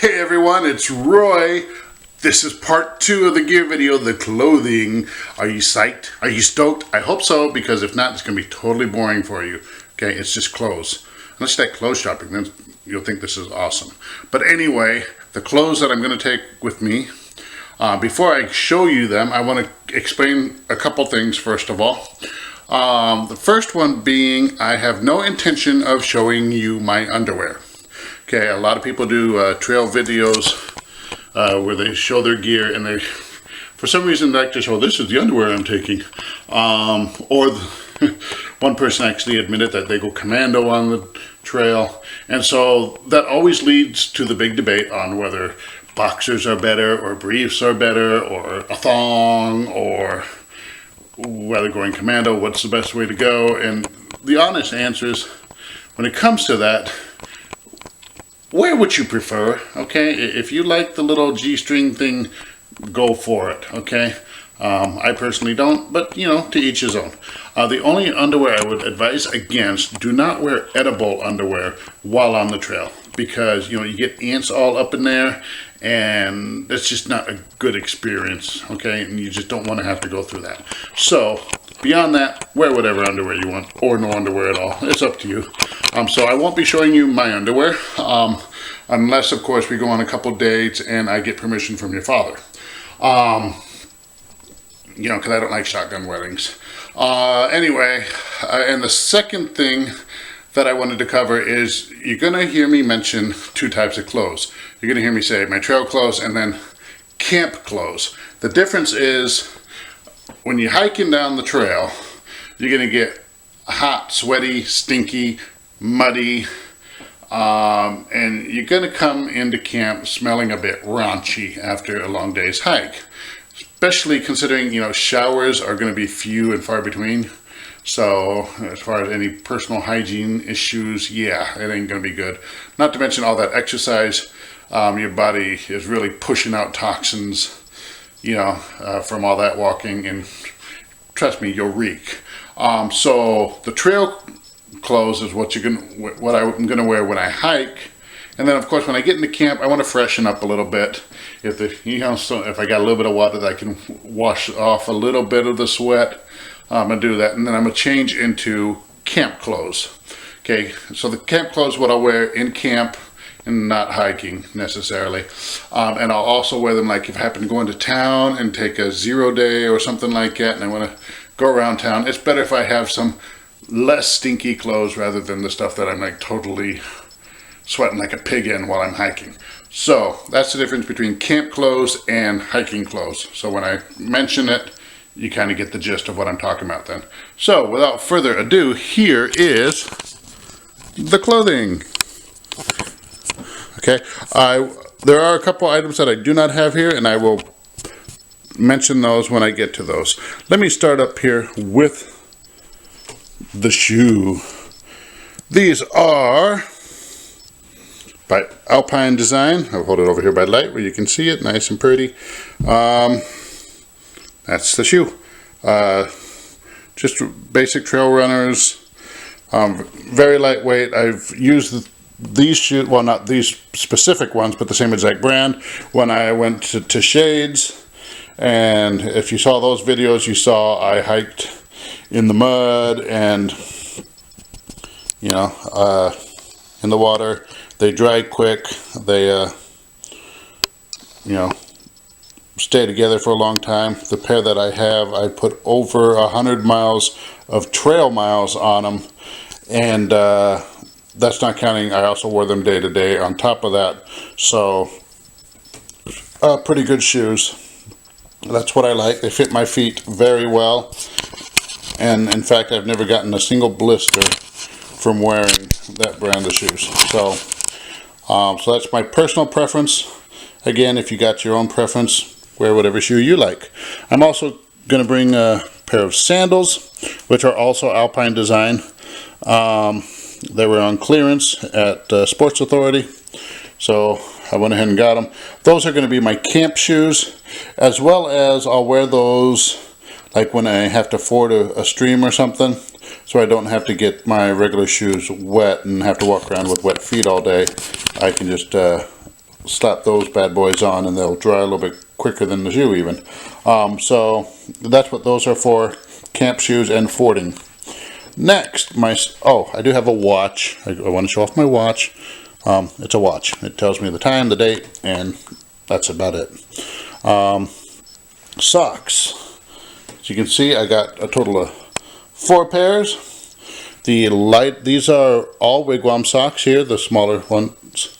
Hey everyone, it's Roy. This is part 2 of the gear video, the clothing. Are you psyched? Are you stoked? I hope so, because if not, it's going to be totally boring for you. Okay, it's just clothes. Unless you like clothes shopping, then you'll think this is awesome. But anyway, the clothes that I'm going to take with me, before I show you them, I want to explain a couple things first of all. The first one being, I have no intention of showing you my underwear. Okay, a lot of people do trail videos where they show their gear and they, for some reason, like to show, this is the underwear I'm taking. One person actually admitted that they go commando on the trail. And so that always leads to the big debate on whether boxers are better or briefs are better or a thong, or whether going commando, what's the best way to go. And the honest answer is, when it comes to that, wear what you prefer, okay? If you like the little G-string thing, go for it, okay? I personally don't, but, you know, to each his own. The only underwear I would advise against, do not wear edible underwear while on the trail, because, you know, you get ants all up in there, and it's just not a good experience, okay? And you just don't want to have to go through that. So, beyond that, wear whatever underwear you want, or no underwear at all. It's up to you. So I won't be showing you my underwear, unless, of course, we go on a couple dates and I get permission from your father. You know, because I don't like shotgun weddings. Anyway, and the second thing that I wanted to cover is, you're going to hear me mention two types of clothes. You're going to hear me say my trail clothes and then camp clothes. The difference is, when you're hiking down the trail, you're going to get hot, sweaty, stinky, muddy, and you're going to come into camp smelling a bit raunchy after a long day's hike. Especially considering, you know, showers are going to be few and far between. So as far as any personal hygiene issues, yeah, it ain't going to be good. Not to mention all that exercise. Your body is really pushing out toxins, you know, from all that walking, and trust me, you'll reek. So the trail clothes is what I'm gonna wear when I hike, and then of course when I get into camp, I want to freshen up a little bit. So if I got a little bit of water that I can wash off a little bit of the sweat, I'm gonna do that, and then I'm gonna change into camp clothes. Okay, so the camp clothes, what I'll wear in camp and not hiking necessarily, and I'll also wear them like if I happen to go into town and take a 0 day or something like that, and I want to go around town. It's better if I have some less stinky clothes rather than the stuff that I'm like totally sweating like a pig in while I'm hiking. So that's the difference between camp clothes and hiking clothes. So when I mention it, you kind of get the gist of what I'm talking about then. So without further ado, here is the clothing. Okay, there are a couple items that I do not have here, and I will mention those when I get to those. Let me start up here with the shoe. These are by Alpine Design. I'll hold it over here by light where you can see it, nice and pretty. That's the shoe. Just basic trail runners. Very lightweight. I've used these shoes, well, not these specific ones, but the same exact brand, when I went to Shades. And if you saw those videos, you saw I hiked in the mud and, you know, in the water. They dry quick. They, you know, stay together for a long time. The pair that I have, I put over 100 miles of trail miles on them. And that's not counting, I also wore them day to day on top of that. So, pretty good shoes. That's what I like. They fit my feet very well. And in fact, I've never gotten a single blister from wearing that brand of shoes. So, so that's my personal preference. Again, if you got your own preference, wear whatever shoe you like. I'm also going to bring a pair of sandals, which are also Alpine Design. They were on clearance at Sports Authority, so I went ahead and got them. Those are going to be my camp shoes, as well as I'll wear those like when I have to ford a stream or something, so I don't have to get my regular shoes wet and have to walk around with wet feet all day. I can just slap those bad boys on, and they'll dry a little bit quicker than the shoe even. So that's what those are for, camp shoes and fording. Next, I do have a watch. I want to show off my watch. It's a watch. It tells me the time, the date, and that's about it. Socks. As you can see, I got a total of 4 pairs. These are all wigwam socks here, the smaller ones.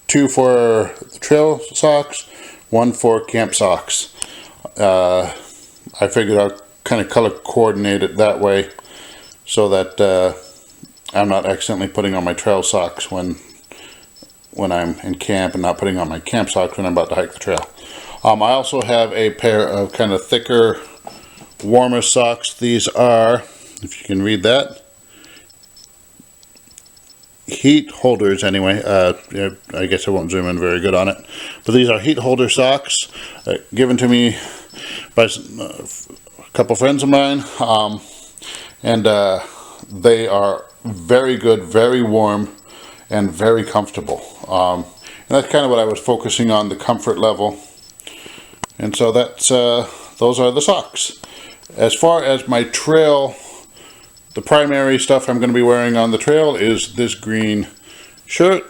2 for the trail socks, 1 for camp socks. I figured I'd kind of color coordinate it that way so that I'm not accidentally putting on my trail socks when I'm in camp, and not putting on my camp socks when I'm about to hike the trail. I also have a pair of kind of thicker, warmer socks. These are, if you can read that, heat holders anyway. I guess I won't zoom in very good on it, but these are heat holder socks given to me by a couple friends of mine, and they are very good, very warm, and very comfortable. And that's kind of what I was focusing on, the comfort level. And so that's those are the socks. As far as my trail, the primary stuff I'm going to be wearing on the trail is this green shirt.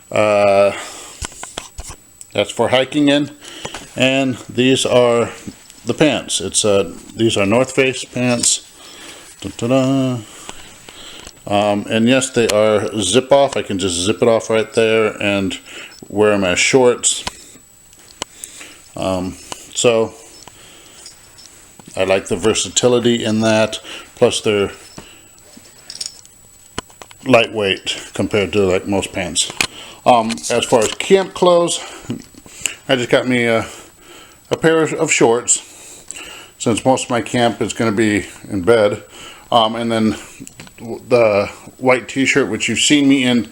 That's for hiking in. And these are the pants. These are North Face pants. And yes, they are zip off. I can just zip it off right there and wear them as shorts. So I like the versatility in that. Plus they're lightweight compared to like most pants. As far as camp clothes, I just got me a pair of shorts, since most of my camp is going to be in bed. And then the white t-shirt, which you've seen me in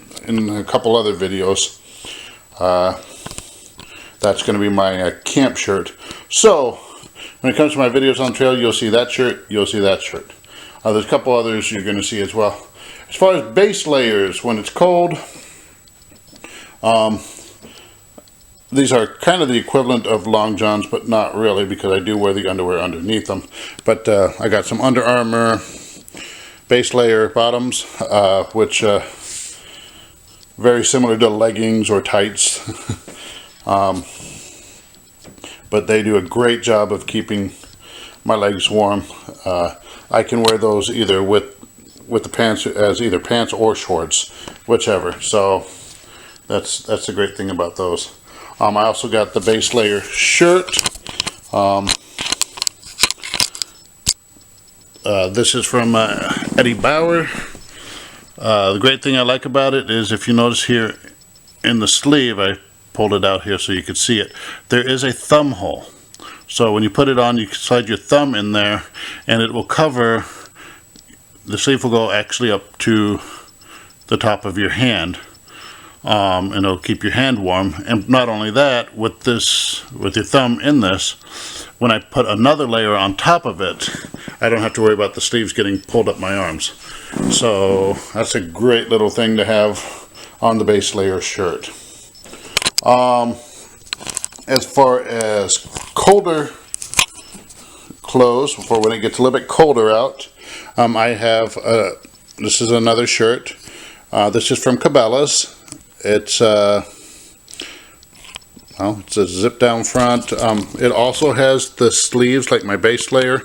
a couple other videos. That's going to be my camp shirt. So when it comes to my videos on trail, you'll see that shirt, you'll see that shirt. There's a couple others you're going to see as well. As far as base layers, when it's cold, these are kind of the equivalent of long johns, but not really, because I do wear the underwear underneath them. But I got some Under Armour base layer bottoms, which very similar to leggings or tights. But they do a great job of keeping my legs warm. I can wear those either with the pants, as either pants or shorts, whichever. So that's the great thing about those. I also got the base layer shirt. This is from Eddie Bauer. The great thing I like about it is, if you notice here in the sleeve, I pulled it out here so you could see it, there is a thumb hole. So when you put it on, you can slide your thumb in there and it will cover, the sleeve will go actually up to the top of your hand, and it'll keep your hand warm. And not only that, with your thumb in this, when I put another layer on top of it, I don't have to worry about the sleeves getting pulled up my arms. So that's a great little thing to have on the base layer shirt. As far as colder clothes, for when it gets a little bit colder out, I have this is another shirt. This is from Cabela's. It's it's a zip down front. It also has the sleeves like my base layer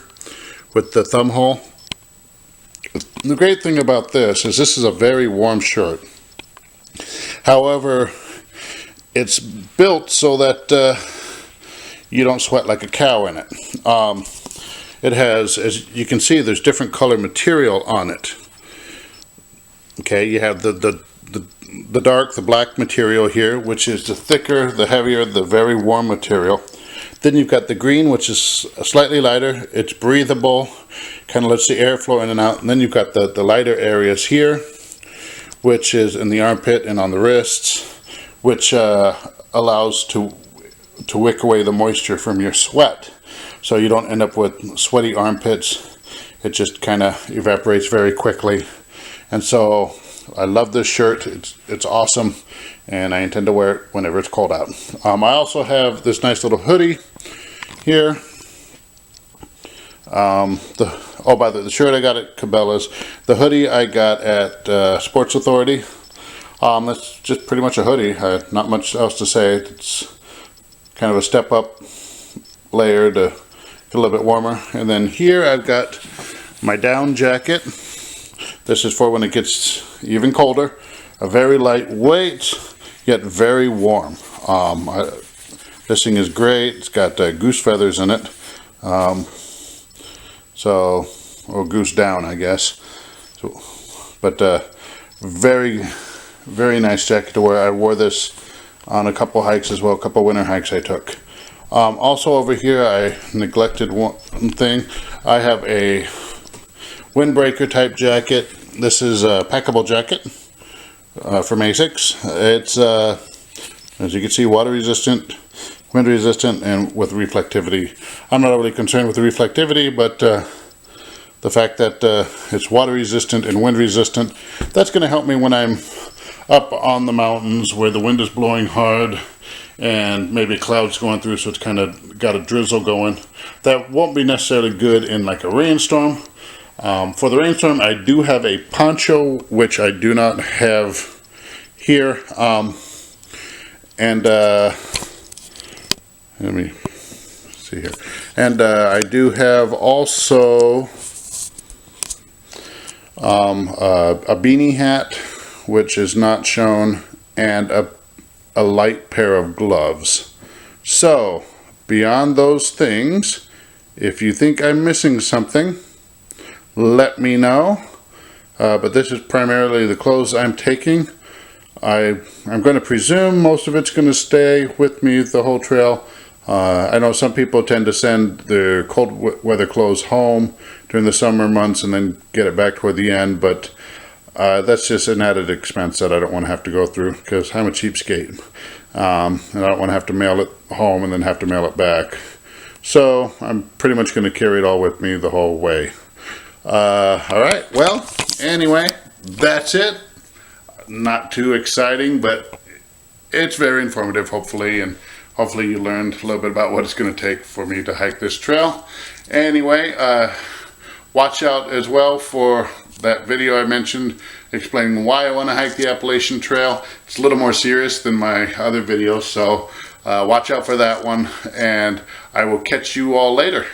with the thumb hole. The great thing about this is a very warm shirt. However, it's built so that you don't sweat like a cow in it. It has, as you can see, there's different color material on it. Okay, you have the dark, the black material here, which is the thicker, the heavier, the very warm material. Then you've got the green, which is slightly lighter. It's breathable, kind of lets the air flow in and out. And then you've got the lighter areas here, which is in the armpit and on the wrists, which allows to wick away the moisture from your sweat, so you don't end up with sweaty armpits. It just kind of evaporates very quickly. And so I love this shirt. It's awesome, and I intend to wear it whenever it's cold out. I also have this nice little hoodie here. By the shirt I got at Cabela's. The hoodie I got at Sports Authority. That's just pretty much a hoodie. Not much else to say. It's kind of a step up layer to get a little bit warmer. And then here I've got my down jacket. This is for when it gets even colder. A very lightweight, yet very warm. This thing is great. It's got goose feathers in it. Or goose down, I guess. But very, very nice jacket to wear. I wore this on a couple hikes as well, a couple winter hikes I took. Also over here, I neglected one thing. I have a windbreaker type jacket. This is a packable jacket from ASICS. It's, as you can see, water resistant, wind resistant, and with reflectivity. I'm not really concerned with the reflectivity, but the fact that it's water resistant and wind resistant, that's going to help me when I'm up on the mountains where the wind is blowing hard and maybe clouds going through, so it's kind of got a drizzle going. That won't be necessarily good in like a rainstorm. For the rainstorm, I do have a poncho, which I do not have here. Let me see here. And I do have also a beanie hat, which is not shown, and a light pair of gloves. So, beyond those things, if you think I'm missing something, let me know. But this is primarily the clothes I'm taking. I'm going to presume most of it's going to stay with me the whole trail. I know some people tend to send their cold weather clothes home during the summer months and then get it back toward the end, but that's just an added expense that I don't want to have to go through, because I'm a cheapskate. And I don't want to have to mail it home and then have to mail it back. So I'm pretty much going to carry it all with me the whole way. Alright, well, anyway, that's it. Not too exciting, but it's very informative, hopefully, and hopefully you learned a little bit about what it's going to take for me to hike this trail. Anyway, watch out as well for that video I mentioned explaining why I want to hike the Appalachian Trail. It's a little more serious than my other videos, so watch out for that one, and I will catch you all later.